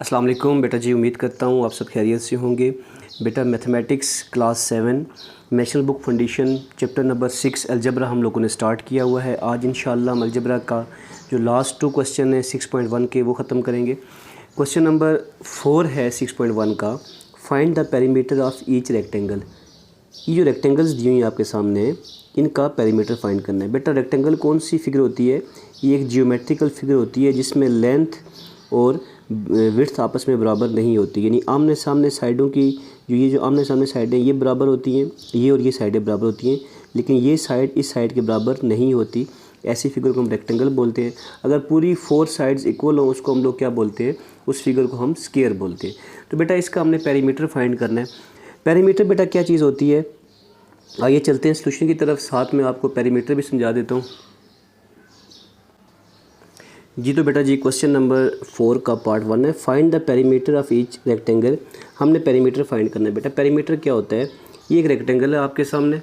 अस्सलाम वालेकुम बेटा जी, उम्मीद करता हूँ आप सब खैरियत से होंगे। बेटा mathematics class 7 national book foundation chapter number 6 algebra हम लोगों ने स्टार्ट किया हुआ है। आज इंशाल्लाह हम अलजबरा का जो लास्ट 2 क्वेश्चन है 6.1 के वो ख़त्म करेंगे। क्वेश्चन नंबर 4 है 6.1 का, find the perimeter of each rectangle. ये जो रेक्टेंगल्स दी हुई हैं आपके सामने, इनका पेरीमीटर फाइंड करना है। बेटा रेक्टेंगल कौन सी फिगर होती है? ये एक जियोमेट्रिकल फिगर होती है जिसमें लेंथ और विड्थ आपस में बराबर नहीं होती, यानी आमने सामने साइडों की जो आमने सामने साइडें ये बराबर होती हैं, ये और ये साइडें बराबर होती हैं, लेकिन ये साइड इस साइड के बराबर नहीं होती। ऐसी फिगर को हम रेक्टेंगल बोलते हैं। अगर पूरी 4 साइड्स इक्वल हो उसको हम लोग क्या बोलते हैं? उस फिगर को हम स्क्वायर बोलते हैं। तो बेटा इसका हमने पेरीमीटर फाइंड करना है। पेरीमीटर बेटा क्या चीज़ होती है? आइए चलते हैं सॉल्यूशन की तरफ, साथ में आपको पेरीमीटर भी समझा देता हूँ जी। तो बेटा जी क्वेश्चन नंबर 4 का पार्ट 1 है, find the perimeter of each rectangle. हमने पेरीमीटर फाइंड करना है। बेटा पेरीमीटर क्या होता है? ये एक रेक्टेंगल है आपके सामने,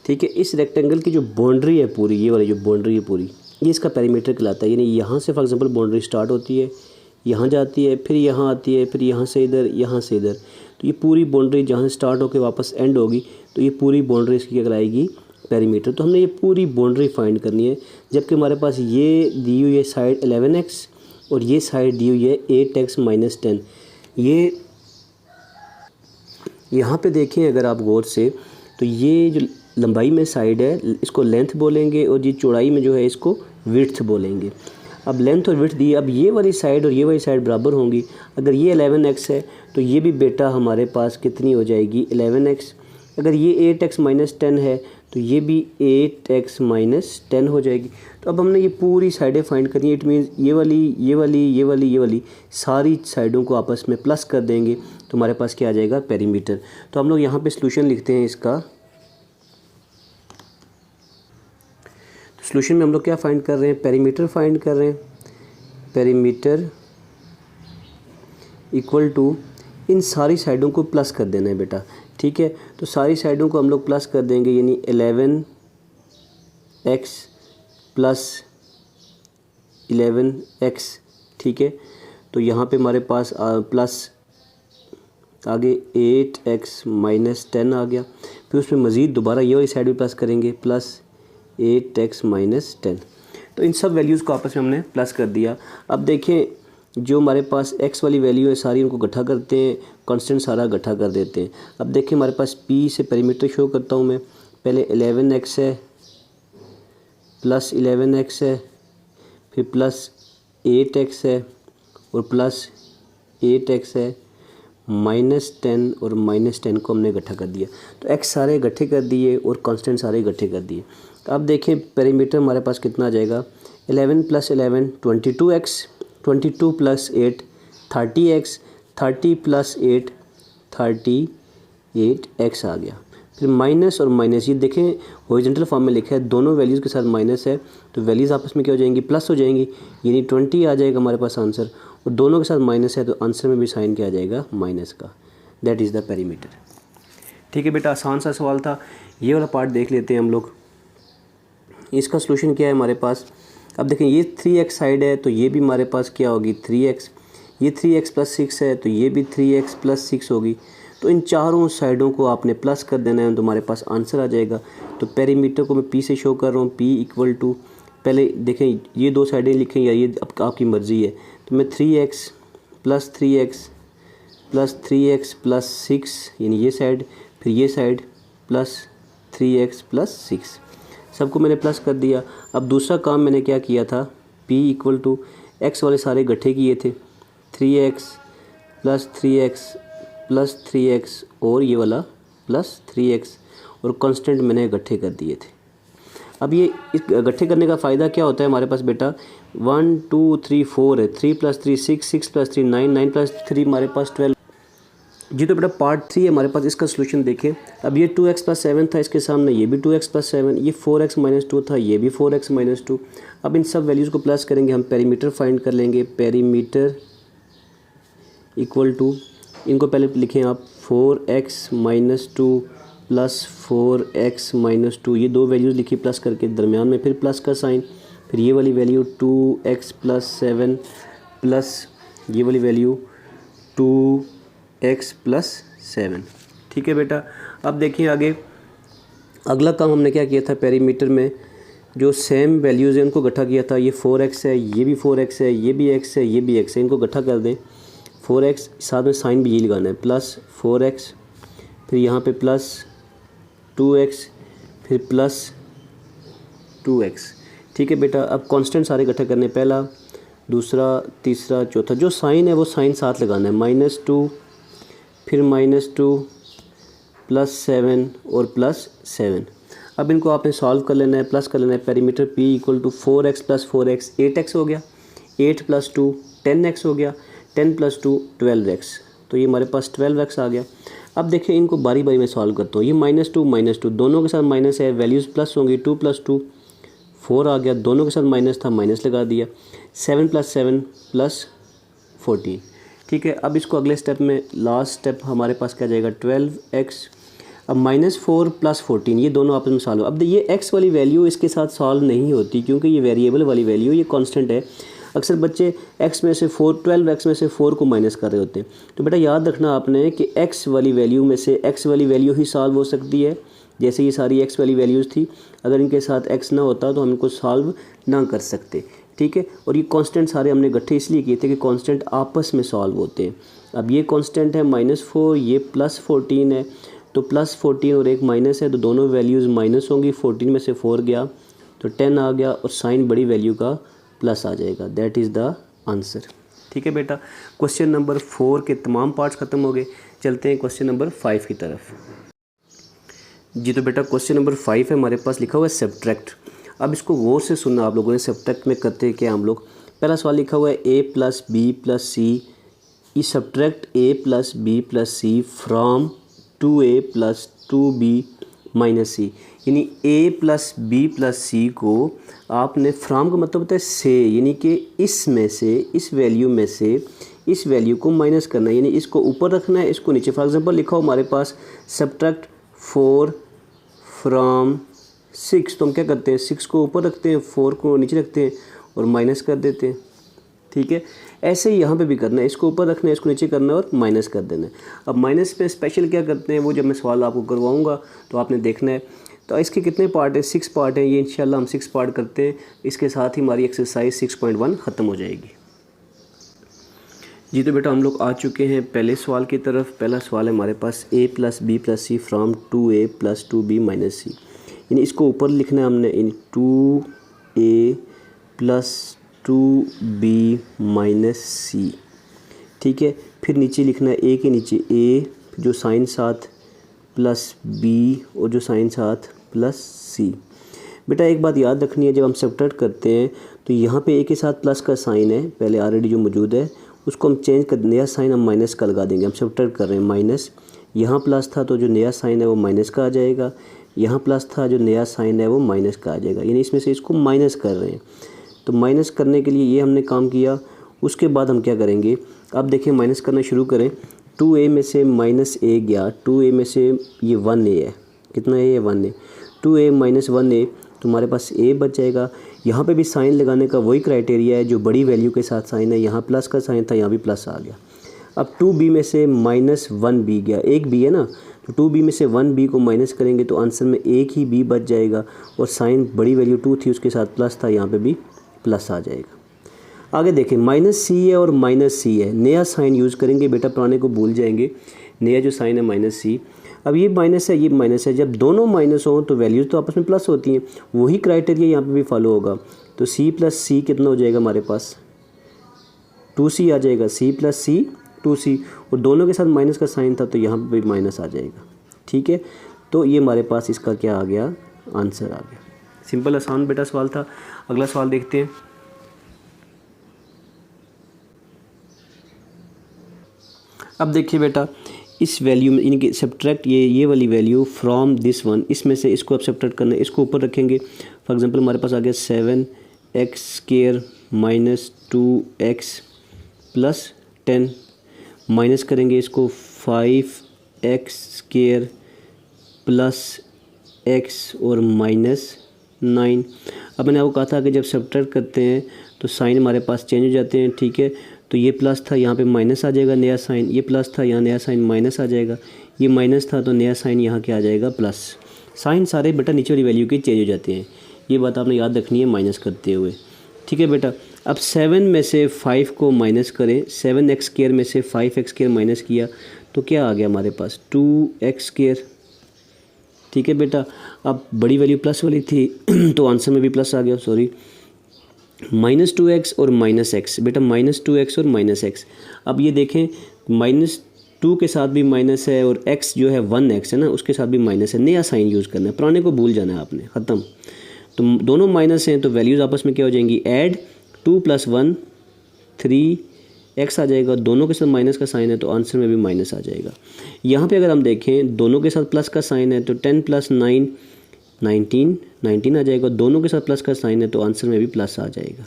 ठीक है। इस रेक्टेंगल की जो बाउंड्री है पूरी, ये वाली जो बाउंड्री है पूरी, ये इसका पेरीमीटर कहलाता है। यानी यहाँ से फॉर एग्जांपल बाउंड्री स्टार्ट होती है, यहाँ जाती है, फिर यहाँ आती है, फिर यहाँ से इधर, यहाँ से इधर। तो ये पूरी बाउंड्री जहाँ से स्टार्ट होकर वापस एंड होगी, तो ये पूरी बाउंड्री इसकी क्या कहलाएगी? पेरीमीटर। तो हमने ये पूरी बाउंड्री फाइंड करनी है, जबकि हमारे पास ये दी हुई है साइड 11x और ये साइड दी हुई है 8x - 10। ये यहाँ पे देखें अगर आप गौर से, तो ये जो लंबाई में साइड है इसको लेंथ बोलेंगे और ये चौड़ाई में जो है इसको विड्थ बोलेंगे। अब लेंथ और विड्थ दी, अब ये वाली साइड और ये वाली साइड बराबर होंगी। अगर ये 11x है तो ये भी बेटा हमारे पास कितनी हो जाएगी? 11x। अगर ये 8x - 10 है तो ये भी 8x - 10 हो जाएगी। तो अब हमने ये पूरी साइडें फाइंड करनी है। इट मीन्स ये वाली, ये वाली, ये वाली, ये वाली सारी साइडों को आपस में प्लस कर देंगे तो हमारे पास क्या आ जाएगा? पेरीमीटर। तो हम लोग यहाँ पे सॉल्यूशन लिखते हैं इसका। तो सॉल्यूशन में हम लोग क्या फाइंड कर रहे हैं? पेरीमीटर फाइंड कर रहे हैं। पेरीमीटर इक्वल टू इन सारी साइडों को प्लस कर देना है बेटा, ठीक है। तो सारी साइडों को हम लोग प्लस कर देंगे, यानी 11x + 11x, ठीक है। तो यहाँ पे हमारे पास प्लस आगे 8x - 10 आ गया। फिर उसमें मज़ीद दोबारा ये वाली साइड भी प्लस करेंगे, प्लस 8x - 10। तो इन सब वैल्यूज़ को आपस में हमने प्लस कर दिया। अब देखें जो हमारे पास x वाली वैल्यू है सारी उनको इकट्ठा करते हैं, कांस्टेंट सारा इकट्ठा कर देते हैं। अब देखिए हमारे पास p से पेरीमीटर शो करता हूँ मैं। पहले 11x है, प्लस 11x है, फिर प्लस 8x है और प्लस 8x है, -10 और -10 को हमने इकट्ठा कर दिया। तो x सारे इकट्ठे कर दिए और कांस्टेंट सारे इकट्ठे कर दिए। अब देखें पेरीमीटर हमारे पास कितना आ जाएगा? 11 + 11 22x, 22 + 8 30x, 30 + 8 38x आ गया। फिर माइनस और माइनस, ये देखें हॉरिजॉन्टल फॉर्म में लिखा है, दोनों वैल्यूज़ के साथ माइनस है तो वैल्यूज़ आपस में क्या हो जाएंगी? प्लस हो जाएंगी, यानी 20 आ जाएगा हमारे पास आंसर। और दोनों के साथ माइनस है तो आंसर में भी साइन क्या आ जाएगा? माइनस का। That is the perimeter. ठीक है बेटा, आसान सा सवाल था। ये वाला पार्ट देख लेते हैं हम लोग। इसका सलूशन क्या है हमारे पास? अब देखें ये 3x साइड है तो ये भी हमारे पास क्या होगी? 3x। ये 3x + 6 है तो ये भी 3x + 6 होगी। तो इन चारों साइडों को आपने प्लस कर देना है तो हमारे पास आंसर आ जाएगा। तो पेरीमीटर को मैं p से शो कर रहा हूँ। p इक्वल टू, पहले देखें ये 2 साइडें लिखें या ये अब आपकी मर्ज़ी है। तो मैं 3x + 3x + 3x + 6, यानी ये साइड, फिर ये साइड, प्लस 3x + 6, सबको मैंने प्लस कर दिया। अब दूसरा काम मैंने क्या किया था? p इक्वल टू x वाले सारे इकट्ठे किए थे, 3x + 3x + 3x और ये वाला प्लस 3x, और कांस्टेंट मैंने इकट्ठे कर दिए थे। अब ये इस इकट्ठे करने का फ़ायदा क्या होता है हमारे पास बेटा? 1 2 3 4 है, 3 + 3 6, 6 + 3 9, 9 + 3 हमारे पास 12 जी। तो बेटा पार्ट 3 है हमारे पास, इसका सलूशन देखें। अब ये 2x + 7 था, इसके सामने ये भी 2x + 7, ये 4x - 2 था, ये भी 4x - 2। अब इन सब वैल्यूज़ को प्लस करेंगे, हम पेरीमीटर फाइंड कर लेंगे। पेरीमीटर इक्वल टू, इनको पहले लिखें आप, 4x - 2 + 4x - 2, ये 2 वैल्यूज़ लिखी प्लस करके, दरमियान में फिर प्लस का साइन, फिर ये वाली वैल्यू 2x + 7 प्लस ये वाली वैल्यू 2x प्लस 7। ठीक है बेटा, अब देखिए आगे अगला काम हमने क्या किया था, पेरीमीटर में जो सेम वैल्यूज़ हैं उनको इकट्ठा किया था। ये 4x है, ये भी 4x है, ये भी x है, ये भी x है, इनको इकट्ठा कर दें। 4x साथ में साइन भी यही लगाना है, प्लस 4x, फिर यहाँ पे प्लस 2x, फिर प्लस 2x। ठीक है बेटा, अब कांस्टेंट सारे इकट्ठे करने, पहला, दूसरा, तीसरा, चौथा। जो साइन है वो साइन साथ लगाना है, -2, फिर -2, +7 और +7। अब इनको आपने सॉल्व कर लेना है, प्लस कर लेना है। Perimeter P = 4x + 4x 8x हो गया, 8 + 2 10x हो गया, 10 + 2 12x, तो ये हमारे पास 12x आ गया। अब देखिए इनको बारी बारी में सॉल्व करता हूँ। ये -2 दोनों के साथ माइनस है, वैल्यूज़ प्लस होंगी। 2 + 2 4 आ गया, दोनों के साथ माइनस था, माइनस लगा दिया। 7 + 7 + 14। ठीक है, अब इसको अगले स्टेप में, लास्ट स्टेप हमारे पास क्या जाएगा, 12x। अब -4 + 14 ये दोनों आपस में सॉल्व। अब ये x वाली वैल्यू इसके साथ सॉल्व नहीं होती क्योंकि ये वेरिएबल वाली वैल्यू, ये कांस्टेंट है। अक्सर बच्चे x में से 4 12x में से 4 को माइनस कर रहे होते हैं। तो बेटा याद रखना आपने कि x वाली वैल्यू में से x वाली वैल्यू ही सॉल्व हो सकती है। जैसे ये सारी x वाली वैल्यूज़ थी, अगर इनके साथ x ना होता तो हम इनको सॉल्व ना कर सकते। ठीक है, और ये कांस्टेंट सारे हमने इकट्ठे इसलिए किए थे कि कांस्टेंट आपस में सॉल्व होते हैं। अब ये कांस्टेंट है -4, ये +14 है, तो +14 और एक माइनस है, तो दोनों वैल्यूज़ माइनस होंगी। 14 में से 4 गया तो 10 आ गया, और साइन बड़ी वैल्यू का प्लस आ जाएगा। That is the answer. ठीक है बेटा, क्वेश्चन नंबर 4 के तमाम पार्ट्स ख़त्म हो गए। चलते हैं क्वेश्चन नंबर 5 की तरफ। जी तो बेटा क्वेश्चन नंबर 5 है, हमारे पास लिखा हुआ है सब्ट्रैक्ट। अब इसको गौर से सुनना आप लोगों ने। सब्ट्रैक्ट में करते क्या हम लोग, पहला सवाल लिखा हुआ है a + b + c, E subtract a + b + c from 2a + 2b - c। यानी a + b + c को आपने फ्रॉम का मतलब होता है से, यानी कि इसमें से, इस वैल्यू में से इस वैल्यू को माइनस करना है, यानी इसको ऊपर रखना है, इसको नीचे। फॉर एग्जांपल लिखा हो हमारे पास सब्ट्रैक्ट 4 फ्रॉम 6, तो हम क्या करते हैं, 6 को ऊपर रखते हैं, 4 को नीचे रखते हैं और माइनस कर देते हैं। ठीक है, ऐसे ही यहाँ पे भी करना है, इसको ऊपर रखना है, इसको नीचे करना है और माइनस कर देना है। अब माइनस पे स्पेशल क्या करते हैं वो जब मैं सवाल आपको करवाऊँगा तो आपने देखना है। तो इसके कितने पार्ट हैं, 6 पार्ट हैं। ये इंशाल्लाह हम 6 पार्ट करते हैं। इसके साथ ही हमारी एक्सरसाइज 6.1 ख़त्म हो जाएगी। जी तो बेटा हम लोग आ चुके हैं पहले सवाल की तरफ। पहला सवाल है हमारे पास a + b + c from 2a + 2b - c। यानी इसको ऊपर लिखना है हमने, इन 2a + 2b - c। ठीक है, फिर नीचे लिखना है a के नीचे a, जो साइन साथ, प्लस b और जो साइन साथ प्लस c। बेटा एक बात याद रखनी है, जब हम सब्ट्रैक्ट करते हैं तो यहाँ पे a के साथ प्लस का साइन है पहले ऑलरेडी जो मौजूद है, उसको हम चेंज कर, नया साइन हम माइनस का लगा देंगे। हम सब्ट्रैक्ट कर रहे हैं माइनस, यहाँ प्लस था तो जो नया साइन है वो माइनस का आ जाएगा, यहाँ प्लस था जो नया साइन है वो माइनस का आ जाएगा। यानी इसमें से इसको माइनस कर रहे हैं, तो माइनस करने के लिए ये हमने काम किया। उसके बाद हम क्या करेंगे, अब देखिए माइनस करना शुरू करें। 2a में से -a गया, 2a में से ये 1a है, कितना a है, 1a। 2a - 1a, तो हमारे पास a बच जाएगा। यहाँ पे भी साइन लगाने का वही क्राइटेरिया है जो बड़ी वैल्यू के साथ साइन है। यहाँ प्लस का साइन था, यहाँ भी प्लस आ गया। अब 2b में से -1b गया, एक b है ना, तो 2b में से 1b को माइनस करेंगे तो आंसर में एक ही b बच जाएगा, और साइन बड़ी वैल्यू 2 थी उसके साथ प्लस था, यहाँ पे भी प्लस आ जाएगा। आगे देखें, -c है और -c है, नया साइन यूज़ करेंगे बेटा, पुराने को भूल जाएंगे। नया जो साइन है -c, अब ये माइनस है, ये माइनस है। जब दोनों माइनस हों तो वैल्यूज़ तो आपस में प्लस होती हैं, वही क्राइटेरिया यहाँ पे भी फॉलो होगा। तो c + c कितना हो जाएगा हमारे पास, 2c आ जाएगा। c + c 2c, और दोनों के साथ माइनस का साइन था तो यहाँ पे भी माइनस आ जाएगा। ठीक है, तो ये हमारे पास इसका क्या आ गया, आंसर आ गया। सिंपल आसान बेटा सवाल था। अगला सवाल देखते हैं। अब देखिए बेटा, इस वैल्यू में इनके सब्ट्रैक्ट, ये वाली वैल्यू फ्रॉम दिस वन, इसमें से इसको अब सब्ट्रैक्ट करना है, इसको ऊपर रखेंगे। फॉर एग्जांपल हमारे पास आ गया 7x² - 2x + 10, माइनस करेंगे इसको 5x² + x और -9। अब मैंने आपको कहा था कि जब सब्ट्रैक्ट करते हैं तो साइन हमारे पास चेंज हो जाते हैं। ठीक है, तो ये प्लस था, यहाँ पे माइनस आ जाएगा नया साइन, ये प्लस था, यहाँ नया साइन माइनस आ जाएगा, ये माइनस था तो नया साइन यहाँ क्या आ जाएगा प्लस। साइन सारे बेटा नीचे वाली वैल्यू के चेंज हो जाते हैं, ये बात आपने याद रखनी है माइनस करते हुए। ठीक है बेटा, अब 7 में से 5 को माइनस करें, 7x² में से 5x² माइनस किया तो क्या आ गया हमारे पास 2x²। ठीक है बेटा, अब बड़ी वैल्यू प्लस वाली थी तो आंसर में भी प्लस आ गया, सॉरी -2x और -x बेटा, -2x और -x। अब ये देखें -2 के साथ भी माइनस है और x जो है 1x है ना, उसके साथ भी माइनस है, नया साइन यूज़ करना है, पुराने को भूल जाना है आपने, ख़त्म। तो दोनों माइनस हैं तो वैल्यूज़ आपस में क्या हो जाएंगी, ऐड 2 + 1 3x आ जाएगा, दोनों के साथ माइनस का साइन है तो आंसर में भी माइनस आ जाएगा। यहाँ पे अगर हम देखें दोनों के साथ प्लस का साइन है तो 10 + 9 19 आ जाएगा, दोनों के साथ प्लस का साइन है तो आंसर में भी प्लस आ जाएगा।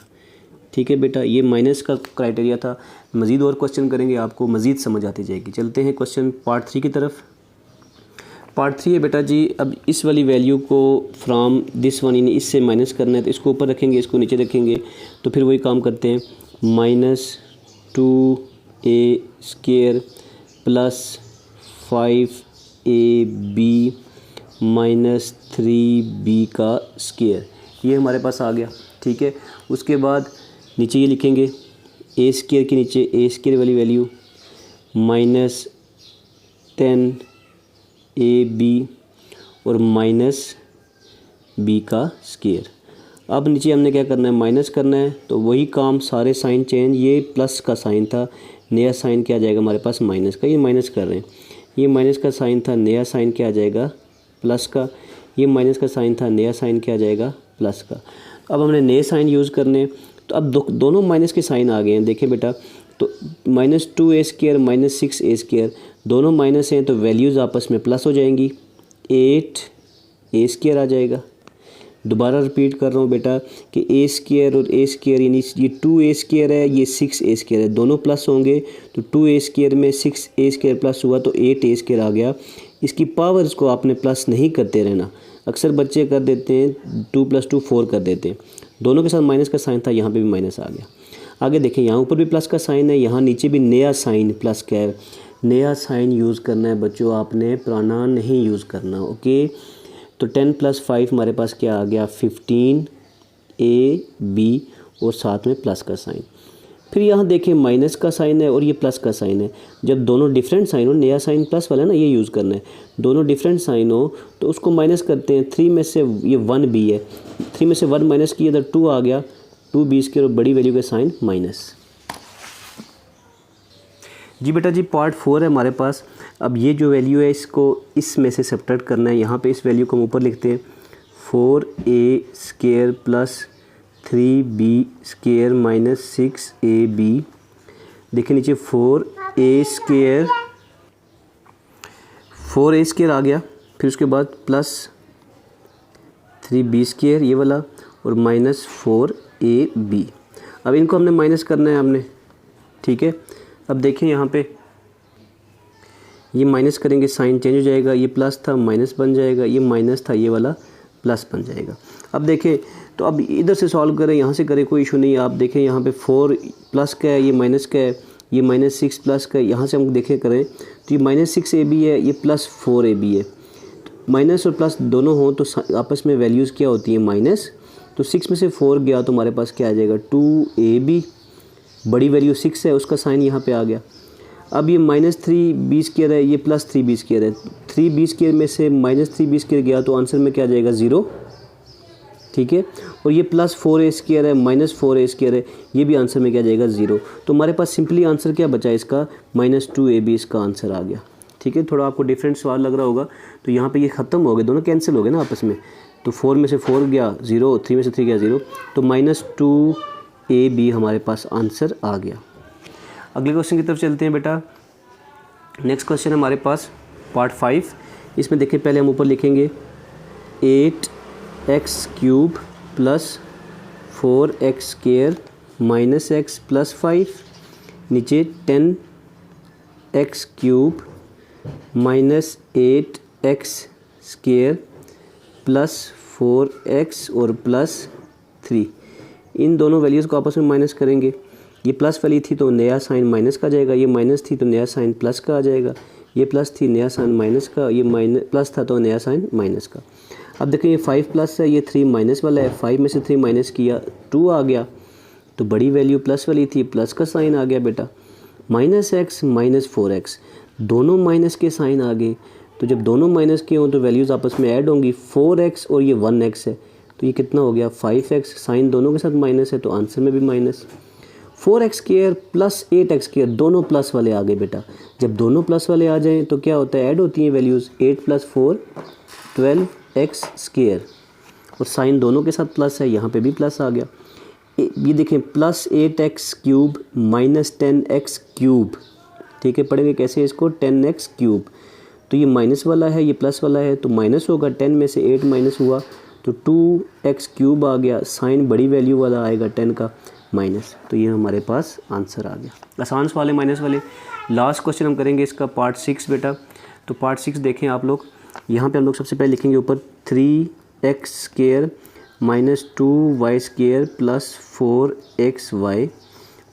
ठीक है बेटा, ये माइनस का क्राइटेरिया था। मज़ीद और क्वेश्चन करेंगे, आपको मज़ीद समझ आती जाएगी। चलते हैं क्वेश्चन पार्ट 3 की तरफ। पार्ट 3 है बेटा जी, अब इस वाली वैल्यू को फ्रॉम दिस वन, यानी इससे माइनस करना है तो इसको ऊपर रखेंगे, इसको नीचे रखेंगे, तो फिर वही काम करते हैं, -2a² + 5ab -3b², ये हमारे पास आ गया। ठीक है, उसके बाद नीचे ये लिखेंगे a² के नीचे a² वाली वैल्यू -10ab और -b²। अब नीचे हमने क्या करना है, माइनस करना है, तो वही काम, सारे साइन चेंज, ये प्लस का साइन था, नया साइन क्या आ जाएगा हमारे पास माइनस का, ये माइनस कर रहे हैं, ये माइनस का साइन था, नया साइन क्या आ जाएगा प्लस का, ये माइनस का साइन था, नया साइन क्या आ जाएगा प्लस का। अब हमने नए साइन यूज़ करने, तो अब दोनों माइनस के साइन आ गए हैं, देखें बेटा, तो -2a² -6a² दोनों माइनस हैं तो वैल्यूज़ आपस में प्लस हो जाएंगी, 8a² आ जाएगा। दोबारा रिपीट कर रहा हूँ बेटा कि a² और a² यानी ये 2a² है, ये 6a² है, दोनों प्लस होंगे तो 2a² में 6a² प्लस हुआ तो 8a² आ गया। इसकी पावर्स को आपने प्लस नहीं करते रहना, अक्सर बच्चे कर देते हैं 2 + 2 4 कर देते हैं, दोनों के साथ माइनस का साइन था, यहाँ पे भी माइनस आ गया। आगे देखें, यहाँ ऊपर भी प्लस का साइन है, यहाँ नीचे भी नया साइन प्लस का है, नया साइन यूज़ करना है बच्चों, आपने पुराना नहीं यूज़ करना। ओके, तो 10 + 5 हमारे पास क्या आ गया 15ab और साथ में प्लस का साइन। फिर यहाँ देखें माइनस का साइन है और ये प्लस का साइन है, जब दोनों डिफरेंट साइन हो, नया साइन प्लस वाला ना, ये यूज़ करना है, दोनों डिफरेंट साइन हो तो उसको माइनस करते हैं। 3 में से ये 1b है, 3 में से 1 माइनस किया तो 2 आ गया, 2b² और बड़ी वैल्यू के साइन माइनस। जी बेटा जी, पार्ट 4 है हमारे पास। अब ये जो वैल्यू है इसको इसमें से सब्ट्रैक्ट करना है, यहाँ पे इस वैल्यू को हम ऊपर लिखते हैं 4a² + 3b² -6ab। देखिए नीचे 4a² आ गया, फिर उसके बाद प्लस 3b² ये वाला और -4ab। अब इनको हमने माइनस करना है हमने। ठीक है, अब देखें यहाँ पे ये माइनस करेंगे, साइन चेंज हो जाएगा, ये प्लस था माइनस बन जाएगा, ये माइनस था ये वाला प्लस बन जाएगा। अब देखें, तो अब इधर से सॉल्व करें, यहाँ से करें, कोई इशू नहीं है। आप देखें यहाँ पे 4 प्लस का है, ये माइनस का है, ये -6 प्लस का है, यहाँ से हम देखें करें तो ये -6ab है, ये +4ab है। माइनस और प्लस दोनों हों तो आपस में वैल्यूज़ क्या होती हैं माइनस, तो 6 में से 4 गया तो हमारे पास क्या आ जाएगा 2ab, बड़ी वैल्यू 6 है, उसका साइन यहाँ पे आ गया। अब ये -3b² है, ये +3b² है, 3b² में से -3b² गया तो आंसर में क्या आ जाएगा 0। ठीक है, और ये +4a² है, -4a² है, ये भी आंसर में क्या आ जाएगा 0। तो हमारे पास सिंपली आंसर क्या बचा इसका, -2ab इसका आंसर आ गया। ठीक है, थोड़ा आपको डिफरेंट सवाल लग रहा होगा, तो यहाँ पे ये ख़त्म हो गए, दोनों कैंसिल हो गए ना आपस में, तो 4 में से 4 गया 0, 3 में से 3 गया 0, तो -2ab हमारे पास आंसर आ गया। अगले क्वेश्चन की तरफ चलते हैं बेटा। नेक्स्ट क्वेश्चन है हमारे पास पार्ट 5। इसमें देखिए, पहले हम ऊपर लिखेंगे 8x³ + 4x² -x + 5, नीचे 10x³ -8x² + 4x और +3, इन दोनों वैल्यूज़ को आपस में माइनस करेंगे। ये प्लस वाली थी तो नया साइन माइनस का आ जाएगा, ये माइनस थी तो नया साइन प्लस का आ जाएगा, ये प्लस थी नया साइन माइनस का, ये माइनस प्लस था तो नया साइन माइनस का। अब देखें ये 5 प्लस है, ये 3 माइनस वाला है, 5 में से 3 माइनस किया 2 आ गया, तो बड़ी वैल्यू प्लस वाली थी, प्लस का साइन आ गया बेटा। -x माइनस 4x, दोनों माइनस के साइन आ गए, तो जब दोनों माइनस के हों तो वैल्यूज़ आपस में ऐड होंगी। 4x और ये 1x है, तो ये कितना हो गया 5x, साइन दोनों के साथ माइनस है तो आंसर में भी माइनस। 4x² प्लस 8x², दोनों प्लस वाले आ गए बेटा। जब दोनों प्लस वाले आ जाएं तो क्या होता है, ऐड होती हैं वैल्यूज़। 8 + 4 12x², और साइन दोनों के साथ प्लस है, यहाँ पे भी प्लस आ गया। ये देखें +8x³ माइनस 10x³, ठीक है, पढ़ेंगे कैसे इसको, 10x³। तो ये माइनस वाला है, ये प्लस वाला है, तो माइनस होगा, 10 में से 8 माइनस हुआ तो 2x³ आ गया, साइन बड़ी वैल्यू वाला आएगा 10 का माइनस। तो ये हमारे पास आंसर आ गया। आसान वाले माइनस वाले। लास्ट क्वेश्चन हम करेंगे इसका पार्ट 6 बेटा। तो पार्ट 6 देखें आप लोग, यहाँ पे हम लोग सबसे पहले लिखेंगे ऊपर 3x² minus 2y² plus 4xy,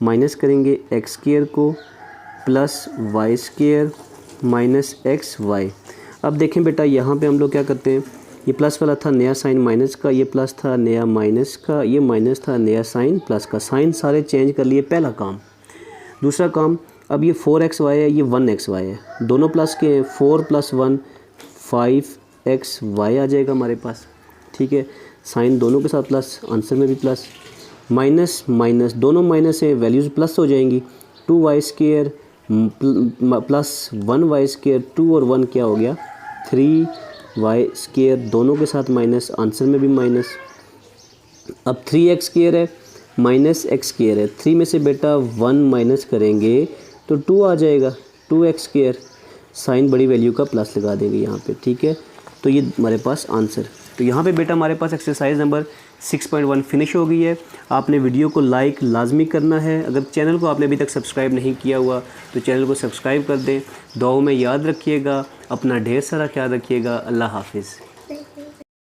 minus करेंगे x² को प्लस y² माइनस xy। अब देखें बेटा यहाँ पे हम लोग क्या करते हैं, ये प्लस वाला था नया साइन माइनस का, ये प्लस था नया माइनस का, ये माइनस था नया साइन प्लस का, साइन सारे चेंज कर लिए, पहला काम। दूसरा काम, अब ये 4xy है, ये 1xy है, दोनों प्लस के हैं, 4 + 1 5xy आ जाएगा हमारे पास, ठीक है, साइन दोनों के साथ प्लस, आंसर में भी प्लस। माइनस माइनस दोनों माइनस है, वैल्यूज़ प्लस हो जाएंगी, 2y² प्लस 1y², 2 और 1 क्या हो गया 3y², दोनों के साथ माइनस, आंसर में भी माइनस। अब 3x² है माइनस x² है, 3 में से बेटा 1 माइनस करेंगे तो 2 आ जाएगा, 2x², साइन बड़ी वैल्यू का प्लस लगा देंगे यहाँ पे, ठीक है। तो ये हमारे पास आंसर। तो यहाँ पे बेटा हमारे पास एक्सरसाइज नंबर 6.1 फिनिश हो गई है। आपने वीडियो को लाइक लाजमी करना है। अगर चैनल को आपने अभी तक सब्सक्राइब नहीं किया हुआ तो चैनल को सब्सक्राइब कर दें। दुआओं में याद रखिएगा, अपना ढेर सारा ख्याल रखिएगा। अल्लाह हाफिज़।